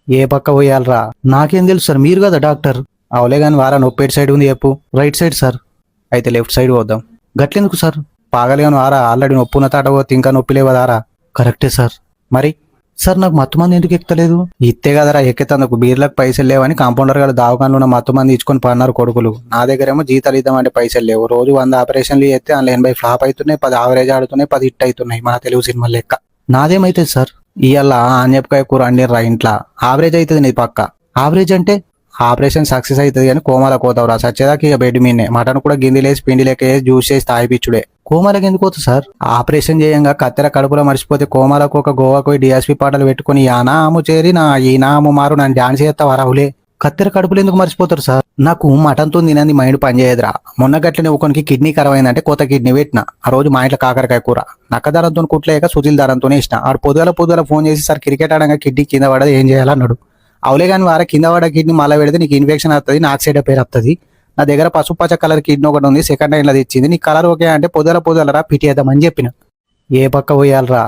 ఏ పక్క పోయాలరా? నాకేం తెలుసు సార్, మీరు కదా డాక్టర్. అవలే గాని వారా, నొప్పి ఎటు సైడ్ ఉంది చెప్పు. Right side sir. అయితే లెఫ్ట్ సైడ్ పోద్దాం. గట్లెందుకు సార్? పాగలేను వారా, ఆల్రెడీ నొప్పి ఉన్న తాట పోతే ఇంకా నొప్పి లేవదారా? కరెక్టే సార్. మరి సార్ నాకు మత్తు మంది ఎందుకు ఎక్కుతలేదు? ఇత్తే కదరా ఎక్కేతందుకు. బీర్లకు పైసలు లేవని కాంపౌండర్ గారు దావకాన్లో ఉన్న మత్తు మంది ఇచ్చుకొని పన్నారు కొడుకులు. నా దగ్గరేమో జీతాలు ఇద్దామంటే పైసలు లేవు. రోజు 100 ఆపరేషన్లు చేస్తే అందులో 80 ఫ్లాప్ అవుతున్నాయి, 10 ఆవరేజ్ ఆడుతున్నాయి, 10 హిట్ అవుతున్నాయి. మన తెలుగు సినిమా లెక్క. నాదేమైతుంది సార్? ఇవాళ ఆన్యపకాయ కూర వండిర్రా ఇంట్లో. ఆవరేజ్ అవుతుంది నీ పక్క. ఆవరేజ్ అంటే ఆపరేషన్ సక్సెస్ అవుతుంది కానీ కోమాలకు పోతావురా. సచ్చేదాకా ఇక బెడ్ మీనే. మటన్ కూడా గిందిలేసి పిండి లెక్క వేసి జ్యూస్ చేసి తాగిపిచ్చుడే. కోమాలకు ఎందుకు పోతుంది సార్? ఆపరేషన్ చేయంగా కత్తెర కడుపులో మర్చిపోతే కోమాలకు ఒక గోవాకు పోయి డిఎస్పీ పాటలు పెట్టుకుని యానాము చేరి నా ఈ నాము మారు నన్ను డాన్స్ చేస్తావా రాహులే? కత్తెర కడుపులు ఎందుకు మర్చిపోతారు సార్? నాకు మటన్తో తినని మైండ్ పనిచేయదురా. మొన్న గట్లనే ఒకనికి కిడ్నీ ఖరాబ్ అయిందంటే కొత్త కిడ్నీ పెట్టిన. ఆ రోజు మా ఇంట్లో కాకరకాయ కూర. నక్క దారంతో కుట్లేక సుజిల్ దారంతోనే ఇష్టం. ఆడు పొద్దుల ఫోన్ చేసి సార్ క్రికెట్ ఆడంగా కిడ్నీ కింద పడదు ఏం చేయాలన్నాడు. అవలే కానీ వారా కింద పడ కిడ్నీ మళ్ళీ పెడితే నీకు ఇన్ఫెక్షన్ వస్తుంది, నాకు సైడ్ పేరు వస్తుంది. నా దగ్గర పసుపు పచ్చ కలర్ కిడ్నీ ఒకటి ఉంది, సెకండ్ హ్యాండ్ లో తెచ్చింది. నీ కలర్ ఓకే అంటే పొద్దులరా పిటియేద్దామని చెప్పిన. ఏ పక్క పోయాలరా?